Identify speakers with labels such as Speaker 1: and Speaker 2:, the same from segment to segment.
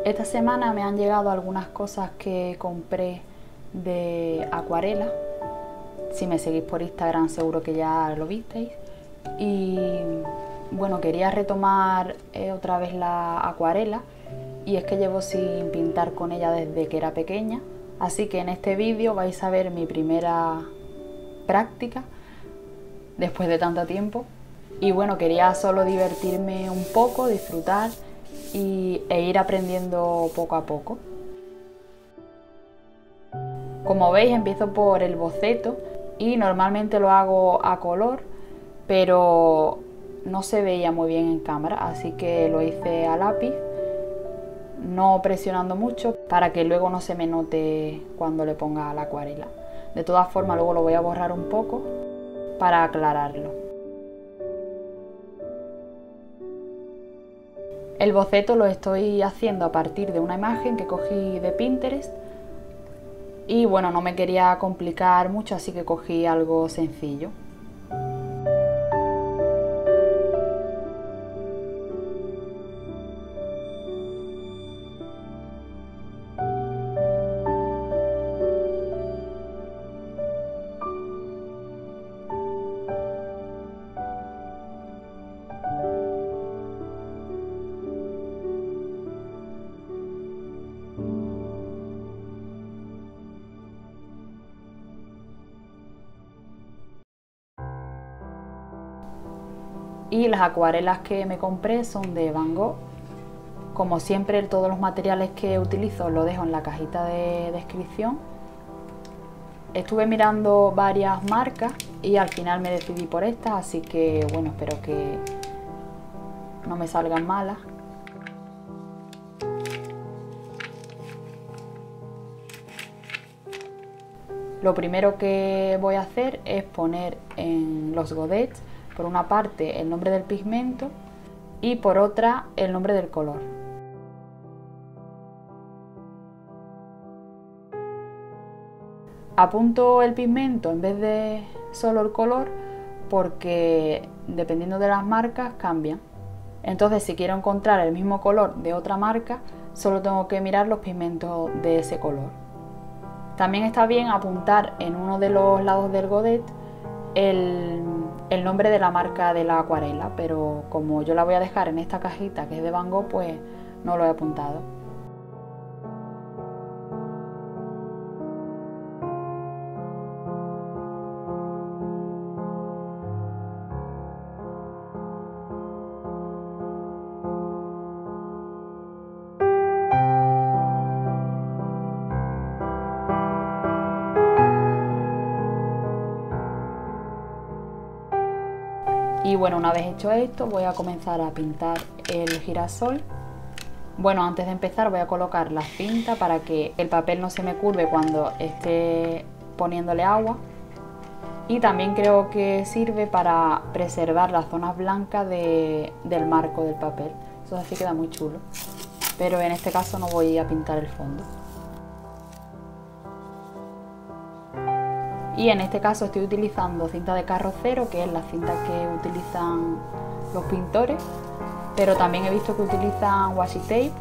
Speaker 1: Esta semana me han llegado algunas cosas que compré de acuarela. Si me seguís por Instagram seguro que ya lo visteis. Y bueno, quería retomar otra vez la acuarela, y es que llevo sin pintar con ella desde que era pequeña. Así que en este vídeo vais a ver mi primera práctica después de tanto tiempo. Y bueno, quería solo divertirme un poco, disfrutar e ir aprendiendo poco a poco. Como veis, empiezo por el boceto y normalmente lo hago a color, pero no se veía muy bien en cámara, así que lo hice a lápiz, no presionando mucho para que luego no se me note cuando le ponga la acuarela. De todas formas, luego lo voy a borrar un poco para aclararlo. El boceto lo estoy haciendo a partir de una imagen que cogí de Pinterest y bueno, no me quería complicar mucho, así que cogí algo sencillo. Y las acuarelas que me compré son de Van Gogh. Como siempre, todos los materiales que utilizo los dejo en la cajita de descripción. Estuve mirando varias marcas y al final me decidí por esta, así que bueno, espero que no me salgan malas. Lo primero que voy a hacer es poner en los godets, por una parte el nombre del pigmento y por otra el nombre del color. Apunto el pigmento en vez de solo el color porque dependiendo de las marcas cambian. Entonces, si quiero encontrar el mismo color de otra marca, solo tengo que mirar los pigmentos de ese color. También está bien apuntar en uno de los lados del godet el nombre de la marca de la acuarela, pero como yo la voy a dejar en esta cajita que es de Van Gogh, pues no lo he apuntado. Y bueno, una vez hecho esto, voy a comenzar a pintar el girasol. Bueno, antes de empezar voy a colocar la cinta para que el papel no se me curve cuando esté poniéndole agua. Y también creo que sirve para preservar las zonas blancas del marco del papel. Eso así queda muy chulo. Pero en este caso no voy a pintar el fondo. Y en este caso estoy utilizando cinta de carrocero, que es la cinta que utilizan los pintores, pero también he visto que utilizan washi tape.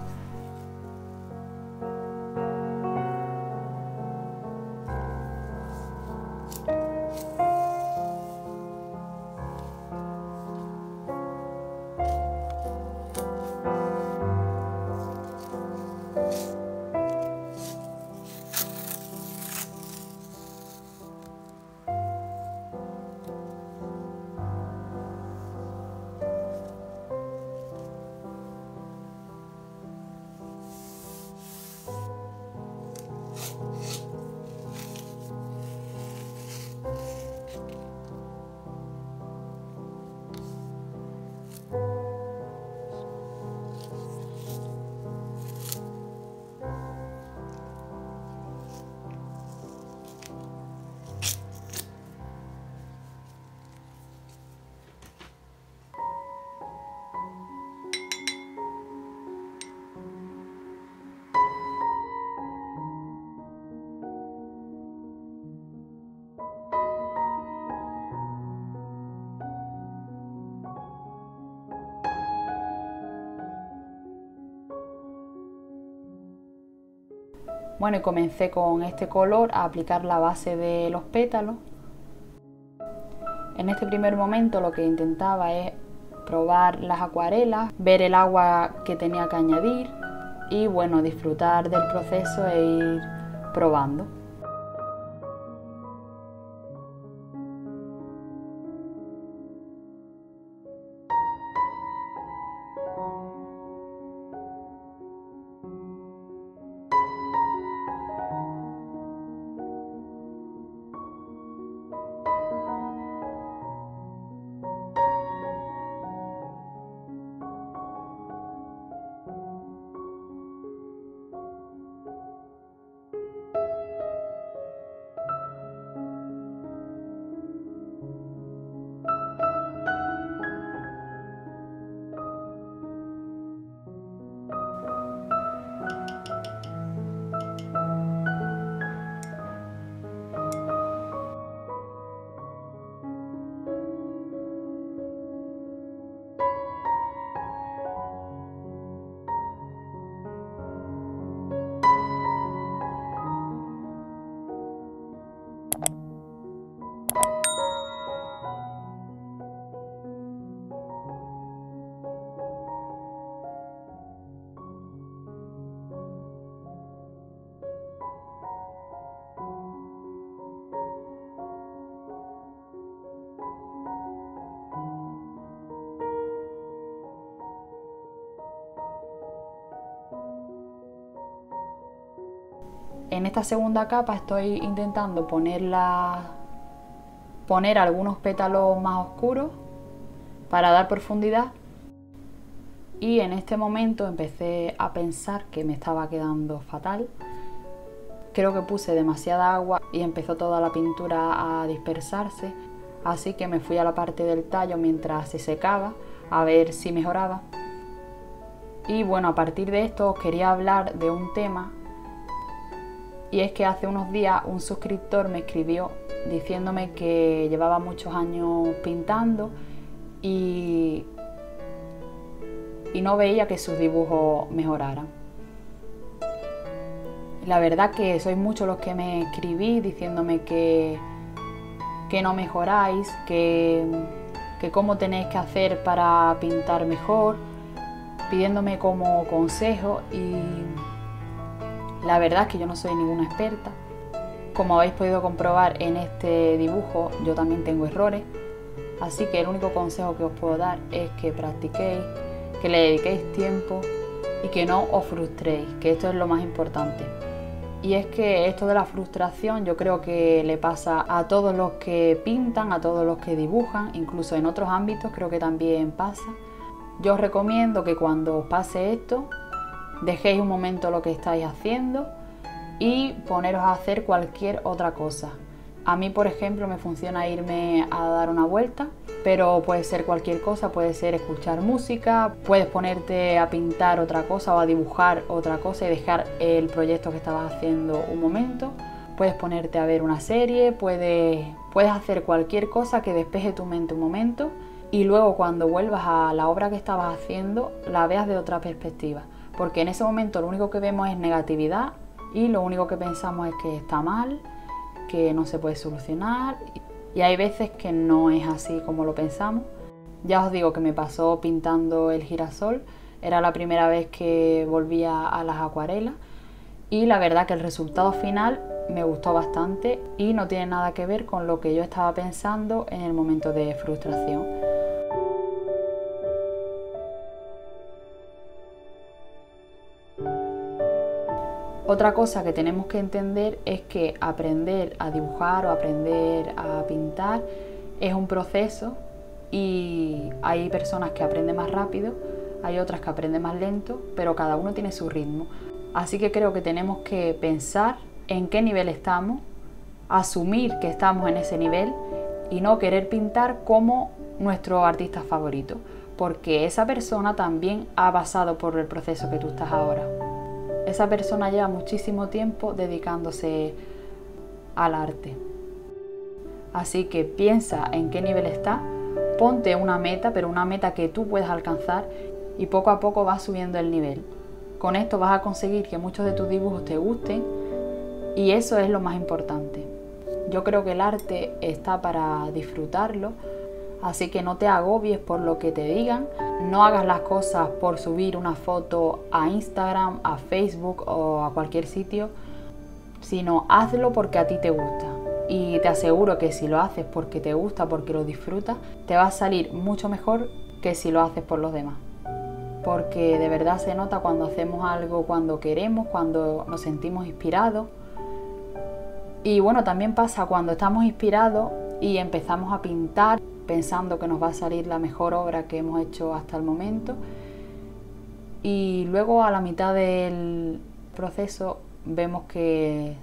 Speaker 1: Bueno, y comencé con este color a aplicar la base de los pétalos. En este primer momento lo que intentaba es probar las acuarelas, ver el agua que tenía que añadir y bueno, disfrutar del proceso e ir probando. En esta segunda capa estoy intentando poner algunos pétalos más oscuros para dar profundidad, y en este momento empecé a pensar que me estaba quedando fatal. Creo que puse demasiada agua y empezó toda la pintura a dispersarse, así que me fui a la parte del tallo mientras se secaba a ver si mejoraba. Y bueno, a partir de esto os quería hablar de un tema. Y es que hace unos días un suscriptor me escribió diciéndome que llevaba muchos años pintando y no veía que sus dibujos mejoraran. La verdad que sois muchos los que me escribís diciéndome que no mejoráis, que cómo tenéis que hacer para pintar mejor, pidiéndome como consejo, y la verdad es que yo no soy ninguna experta. Como habéis podido comprobar en este dibujo, yo también tengo errores, así que el único consejo que os puedo dar es que practiquéis, que le dediquéis tiempo y que no os frustréis, que esto es lo más importante. Y es que esto de la frustración yo creo que le pasa a todos los que pintan, a todos los que dibujan, incluso en otros ámbitos creo que también pasa. Yo os recomiendo que cuando os pase esto, dejéis un momento lo que estáis haciendo y poneros a hacer cualquier otra cosa. A mí, por ejemplo, me funciona irme a dar una vuelta, pero puede ser cualquier cosa, puede ser escuchar música, puedes ponerte a pintar otra cosa o a dibujar otra cosa y dejar el proyecto que estabas haciendo un momento, puedes ponerte a ver una serie, puedes hacer cualquier cosa que despeje tu mente un momento y luego cuando vuelvas a la obra que estabas haciendo la veas de otra perspectiva. Porque en ese momento lo único que vemos es negatividad y lo único que pensamos es que está mal, que no se puede solucionar, y hay veces que no es así como lo pensamos. Ya os digo que me pasó pintando el girasol, era la primera vez que volvía a las acuarelas y la verdad que el resultado final me gustó bastante y no tiene nada que ver con lo que yo estaba pensando en el momento de frustración. Otra cosa que tenemos que entender es que aprender a dibujar o aprender a pintar es un proceso y hay personas que aprenden más rápido, hay otras que aprenden más lento, pero cada uno tiene su ritmo. Así que creo que tenemos que pensar en qué nivel estamos, asumir que estamos en ese nivel y no querer pintar como nuestro artista favorito, porque esa persona también ha pasado por el proceso que tú estás ahora. Esa persona lleva muchísimo tiempo dedicándose al arte. Así que piensa en qué nivel está, ponte una meta, pero una meta que tú puedas alcanzar y poco a poco vas subiendo el nivel. Con esto vas a conseguir que muchos de tus dibujos te gusten Y eso es lo más importante. Yo creo que el arte está para disfrutarlo, así que no te agobies por lo que te digan. No hagas las cosas por subir una foto a Instagram, a Facebook o a cualquier sitio, sino hazlo porque a ti te gusta. Y te aseguro que si lo haces porque te gusta, porque lo disfrutas, te va a salir mucho mejor que si lo haces por los demás. Porque de verdad se nota cuando hacemos algo, cuando queremos, cuando nos sentimos inspirados. Y bueno, también pasa cuando estamos inspirados y empezamos a pintar pensando que nos va a salir la mejor obra que hemos hecho hasta el momento. Y luego a la mitad del proceso vemos que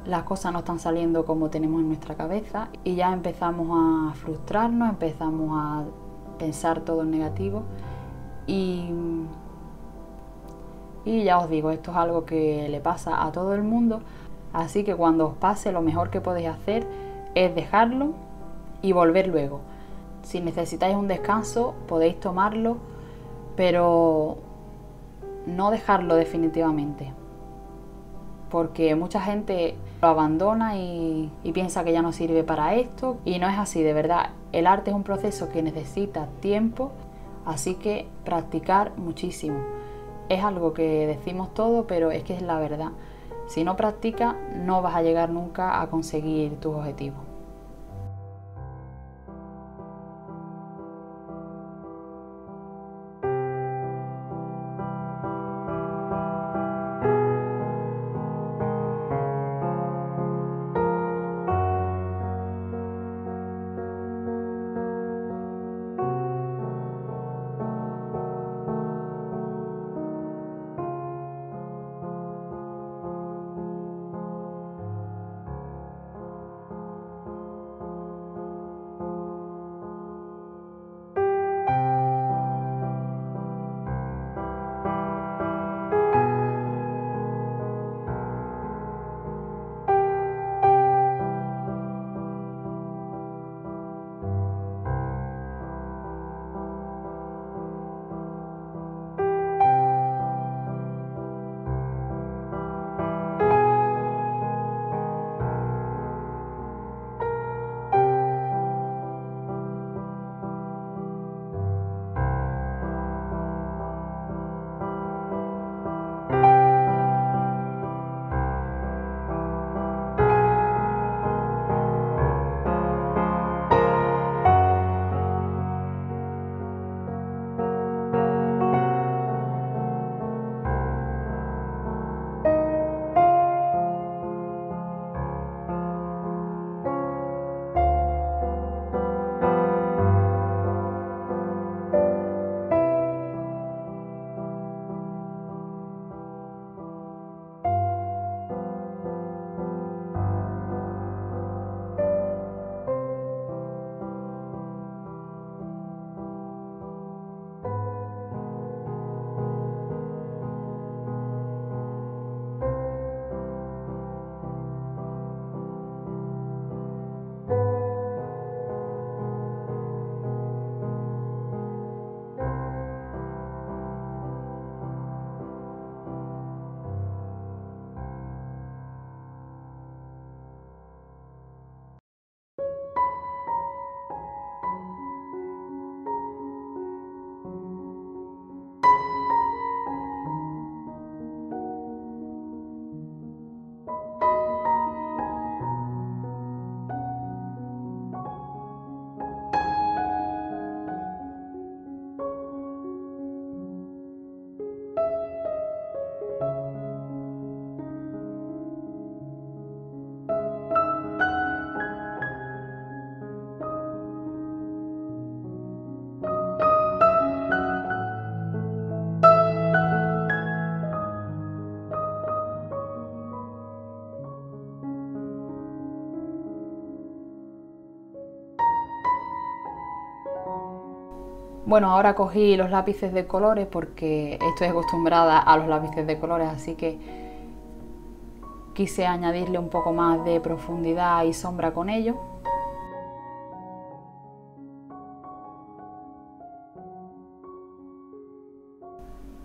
Speaker 1: las cosas no están saliendo como tenemos en nuestra cabeza y ya empezamos a frustrarnos, empezamos a pensar todo en negativo y ya os digo, esto es algo que le pasa a todo el mundo, así que cuando os pase lo mejor que podéis hacer es dejarlo y volver luego. Si necesitáis un descanso podéis tomarlo, pero no dejarlo definitivamente, porque mucha gente lo abandona y piensa que ya no sirve para esto, y no es así, de verdad. El arte es un proceso que necesita tiempo, así que practicar muchísimo. Es algo que decimos todo, pero es que es la verdad. Si no practicas, no vas a llegar nunca a conseguir tus objetivos. Bueno, ahora cogí los lápices de colores porque estoy acostumbrada a los lápices de colores, así que quise añadirle un poco más de profundidad y sombra con ellos.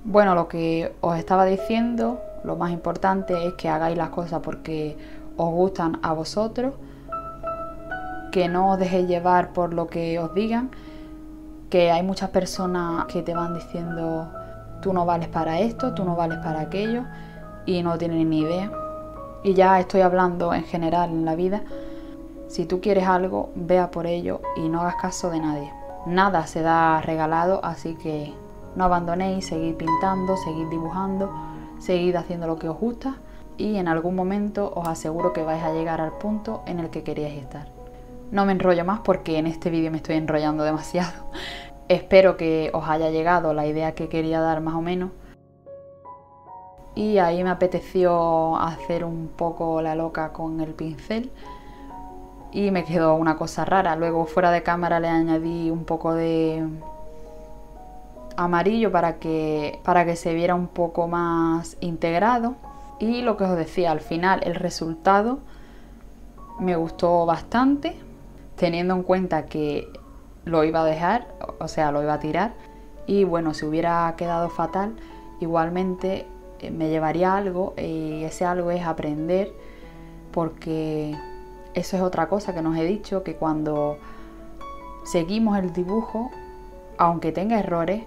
Speaker 1: Bueno, lo que os estaba diciendo, Lo más importante es que hagáis las cosas porque os gustan a vosotros, que no os dejéis llevar por lo que os digan, que hay muchas personas que te van diciendo tú no vales para esto, tú no vales para aquello y no tienen ni idea. Y ya estoy hablando en general en la vida. Si tú quieres algo, vea por ello y no hagas caso de nadie. Nada se da regalado, así que no abandonéis, seguid pintando, seguid dibujando, seguid haciendo lo que os gusta y en algún momento os aseguro que vais a llegar al punto en el que queríais estar. No me enrollo más porque en este vídeo me estoy enrollando demasiado. Espero que os haya llegado la idea que quería dar más o menos. Y ahí me apeteció hacer un poco la loca con el pincel y me quedó una cosa rara. Luego fuera de cámara le añadí un poco de amarillo para que se viera un poco más integrado. Y lo que os decía, al final el resultado me gustó bastante, teniendo en cuenta que lo iba a dejar, o sea, lo iba a tirar. Y bueno, si hubiera quedado fatal, igualmente me llevaría algo y ese algo es aprender, porque eso es otra cosa que nos he dicho, que cuando seguimos el dibujo, aunque tenga errores,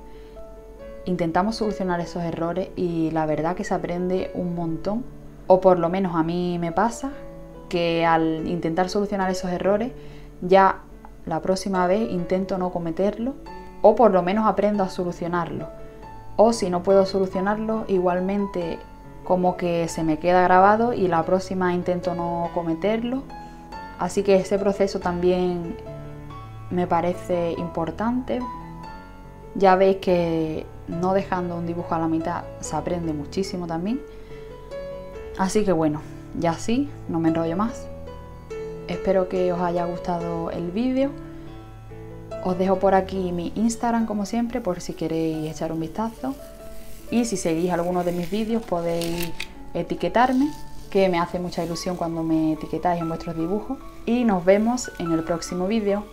Speaker 1: intentamos solucionar esos errores y la verdad que se aprende un montón, o por lo menos a mí me pasa que al intentar solucionar esos errores ya la próxima vez intento no cometerlo o por lo menos aprendo a solucionarlo, o si no puedo solucionarlo igualmente como que se me queda grabado y la próxima intento no cometerlo. Así que ese proceso también me parece importante. Ya veis que no dejando un dibujo a la mitad se aprende muchísimo también. Así que bueno, ya sí, no me enrollo más. Espero que os haya gustado el vídeo. Os dejo por aquí mi Instagram como siempre por si queréis echar un vistazo. Y si seguís alguno de mis vídeos podéis etiquetarme, que me hace mucha ilusión cuando me etiquetáis en vuestros dibujos. Y nos vemos en el próximo vídeo.